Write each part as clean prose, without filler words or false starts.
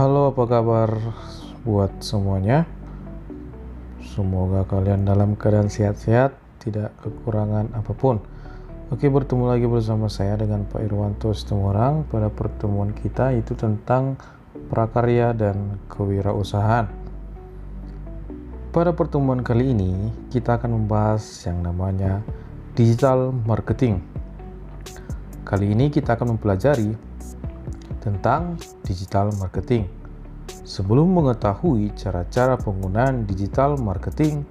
Halo, apa kabar buat semuanya? Semoga kalian dalam keadaan sehat-sehat, tidak kekurangan apapun. Oke, bertemu lagi bersama saya dengan Pak Irwanto Situmorang pada pertemuan kita itu tentang prakarya dan kewirausahaan. Pada pertemuan kali ini, kita akan membahas yang namanya digital marketing. Kali ini kita akan mempelajari tentang digital marketing. Sebelum mengetahui cara-cara penggunaan digital marketing,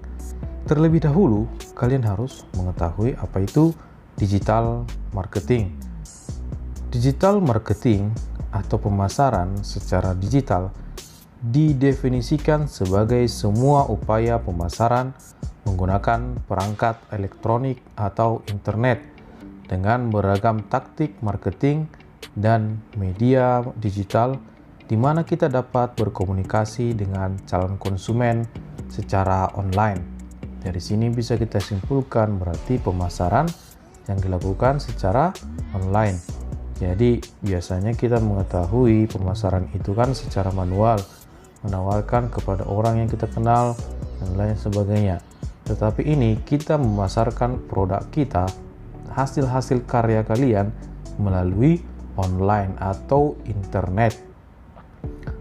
terlebih dahulu kalian harus mengetahui apa itu digital marketing. Digital marketing atau pemasaran secara digital didefinisikan sebagai semua upaya pemasaran menggunakan perangkat elektronik atau internet dengan beragam taktik marketing dan media digital di mana kita dapat berkomunikasi dengan calon konsumen secara online. Dari sini bisa kita simpulkan berarti pemasaran yang dilakukan secara online. Jadi biasanya kita mengetahui pemasaran itu kan secara manual, menawarkan kepada orang yang kita kenal dan lain sebagainya. Tetapi ini kita memasarkan produk kita, hasil-hasil karya kalian melalui online atau internet.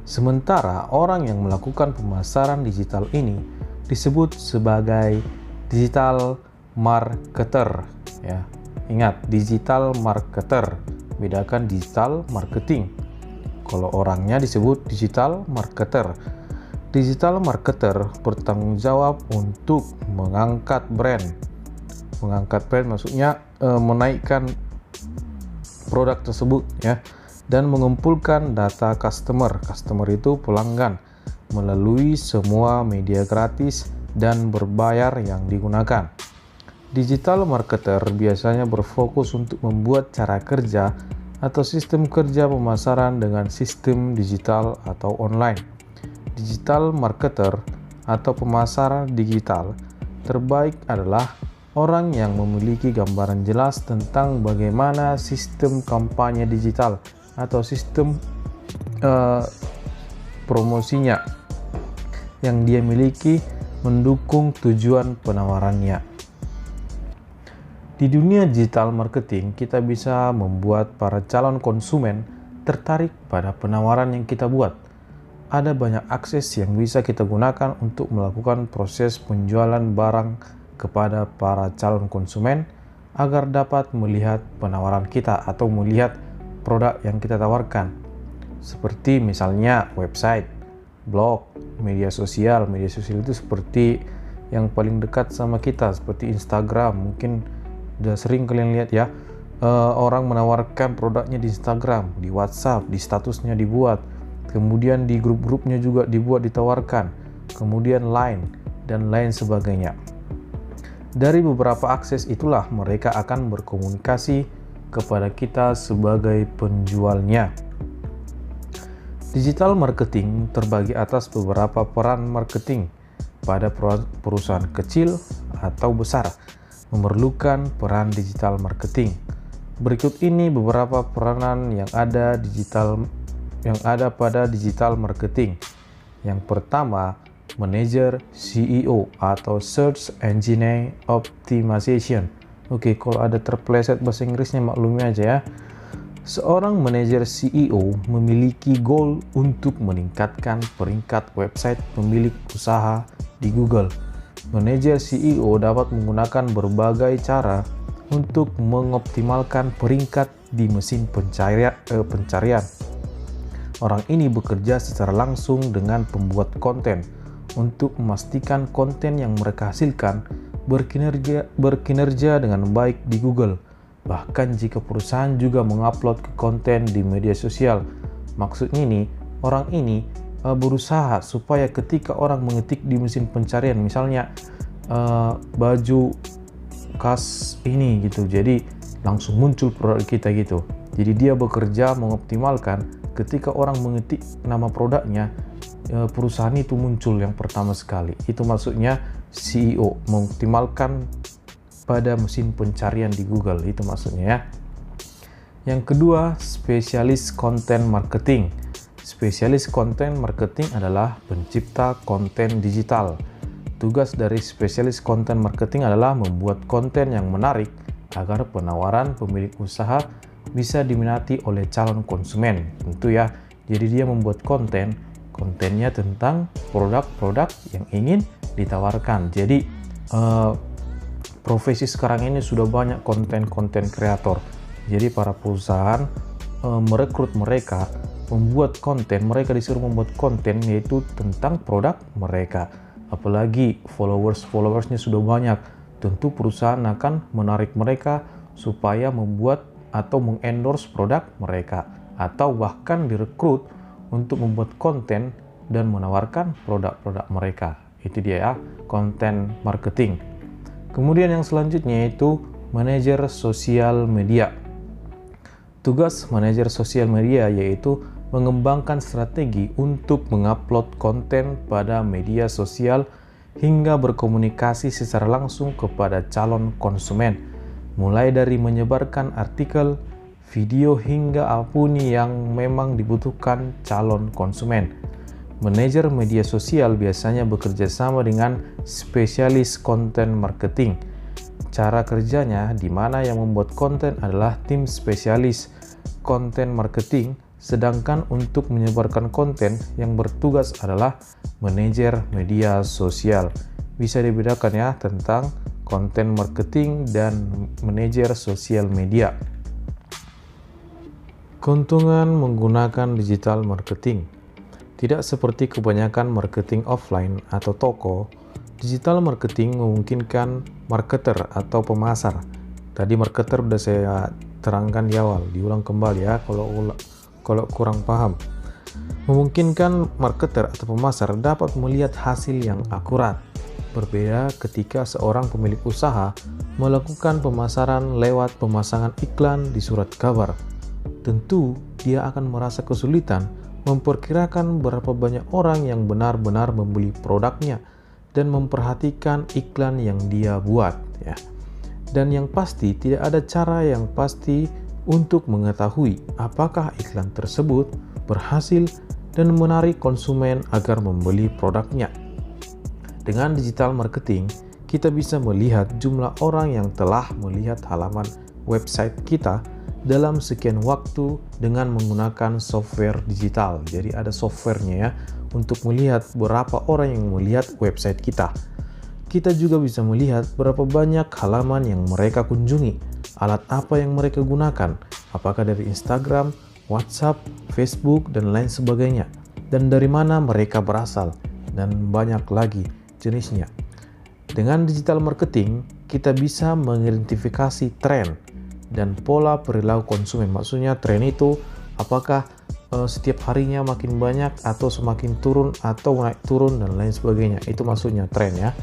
Sementara orang yang melakukan pemasaran digital ini disebut sebagai digital marketer, ya. Ingat, digital marketer, bedakan digital marketing. Kalau orangnya disebut digital marketer. Digital marketer bertanggung jawab untuk mengangkat brand. Mengangkat brand maksudnya menaikkan produk tersebut, ya, dan mengumpulkan data customer itu pelanggan melalui semua media gratis dan berbayar yang digunakan. Digital marketer biasanya berfokus untuk membuat cara kerja atau sistem kerja pemasaran dengan sistem digital atau online. Digital marketer atau pemasaran digital terbaik adalah orang yang memiliki gambaran jelas tentang bagaimana sistem kampanye digital atau sistem promosinya yang dia miliki mendukung tujuan penawarannya. Di dunia digital marketing, kita bisa membuat para calon konsumen tertarik pada penawaran yang kita buat. Ada banyak akses yang bisa kita gunakan untuk melakukan proses penjualan barang kepada para calon konsumen agar dapat melihat penawaran kita atau melihat produk yang kita tawarkan. Seperti misalnya website, blog, media sosial. Media sosial itu seperti yang paling dekat sama kita, seperti Instagram. Mungkin udah sering kalian lihat ya, orang menawarkan produknya di Instagram, di WhatsApp, di statusnya dibuat. Kemudian di grup-grupnya juga dibuat, ditawarkan. Kemudian Line dan lain sebagainya. Dari beberapa akses itulah mereka akan berkomunikasi kepada kita sebagai penjualnya. Digital marketing terbagi atas beberapa peran marketing. Pada perusahaan kecil atau besar memerlukan peran digital marketing. Berikut ini beberapa peranan yang ada pada digital marketing. Yang pertama, manager CEO atau Search Engine Optimization. Oke, kalau ada terpeleset bahasa Inggrisnya maklumi aja ya. Seorang manajer CEO memiliki goal untuk meningkatkan peringkat website pemilik usaha di Google. Manajer CEO dapat menggunakan berbagai cara untuk mengoptimalkan peringkat di mesin pencarian. Orang ini bekerja secara langsung dengan pembuat konten untuk memastikan konten yang mereka hasilkan berkinerja dengan baik di Google. Bahkan jika perusahaan juga mengupload ke konten di media sosial. Maksudnya orang ini berusaha supaya ketika orang mengetik di mesin pencarian, misalnya baju kas ini gitu, jadi langsung muncul produk kita gitu. Jadi dia bekerja mengoptimalkan ketika orang mengetik nama produknya, perusahaan itu muncul yang pertama sekali. Itu maksudnya CEO mengoptimalkan pada mesin pencarian di Google, itu maksudnya ya. Yang kedua, spesialis content marketing. Spesialis konten marketing adalah pencipta konten digital. Tugas dari spesialis konten marketing adalah membuat konten yang menarik agar penawaran pemilik usaha bisa diminati oleh calon konsumen. Tentu ya, jadi dia membuat kontennya tentang produk-produk yang ingin ditawarkan. Jadi profesi sekarang ini sudah banyak konten kreator. Jadi para perusahaan merekrut mereka membuat konten, mereka disuruh membuat konten yaitu tentang produk mereka. Apalagi followersnya sudah banyak, tentu perusahaan akan menarik mereka supaya membuat atau mengendorse produk mereka, atau bahkan direkrut untuk membuat konten dan menawarkan produk-produk mereka. Itu dia ya, konten marketing. Kemudian yang selanjutnya yaitu manajer sosial media. Tugas manajer sosial media yaitu mengembangkan strategi untuk mengupload konten pada media sosial hingga berkomunikasi secara langsung kepada calon konsumen, mulai dari menyebarkan artikel, video hingga apapun yang memang dibutuhkan calon konsumen. Manajer media sosial biasanya bekerja sama dengan spesialis konten marketing. Cara kerjanya di mana yang membuat konten adalah tim spesialis konten marketing, sedangkan untuk menyebarkan konten yang bertugas adalah manajer media sosial. Bisa dibedakan ya tentang konten marketing dan manajer sosial media. Keuntungan menggunakan digital marketing. Tidak seperti kebanyakan marketing offline atau toko, digital marketing memungkinkan marketer atau pemasar. Tadi marketer udah saya terangkan di awal, diulang kembali ya kalau kurang paham. Memungkinkan marketer atau pemasar dapat melihat hasil yang akurat. Berbeda ketika seorang pemilik usaha melakukan pemasaran lewat pemasangan iklan di surat kabar. Tentu dia akan merasa kesulitan memperkirakan berapa banyak orang yang benar-benar membeli produknya dan memperhatikan iklan yang dia buat ya. Dan yang pasti tidak ada cara yang pasti untuk mengetahui apakah iklan tersebut berhasil dan menarik konsumen agar membeli produknya. Dengan digital marketing, kita bisa melihat jumlah orang yang telah melihat halaman website kita dalam sekian waktu dengan menggunakan software digital. Jadi ada softwarenya ya untuk melihat berapa orang yang melihat website kita. Kita juga bisa melihat berapa banyak halaman yang mereka kunjungi, alat apa yang mereka gunakan, apakah dari Instagram, WhatsApp, Facebook, dan lain sebagainya, dan dari mana mereka berasal, dan banyak lagi jenisnya. Dengan digital marketing, kita bisa mengidentifikasi tren dan pola perilaku konsumen. Maksudnya tren itu apakah setiap harinya makin banyak atau semakin turun atau naik turun dan lain sebagainya. Itu maksudnya tren ya.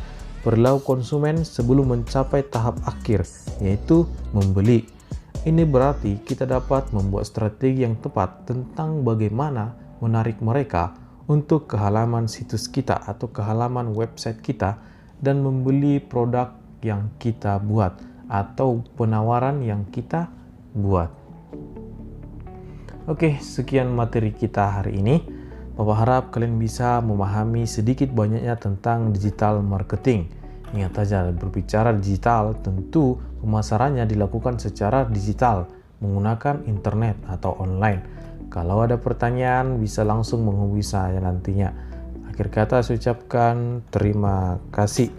Perilaku konsumen sebelum mencapai tahap akhir, yaitu membeli. Ini berarti kita dapat membuat strategi yang tepat tentang bagaimana menarik mereka untuk ke halaman situs kita atau ke halaman website kita dan membeli produk yang kita buat atau penawaran yang kita buat. Oke, sekian materi kita hari ini. Bapak harap kalian bisa memahami sedikit banyaknya tentang digital marketing. Ingat saja, berbicara digital tentu pemasarannya dilakukan secara digital menggunakan internet atau online. Kalau ada pertanyaan bisa langsung menghubungi saya nantinya. Akhir kata saya ucapkan terima kasih.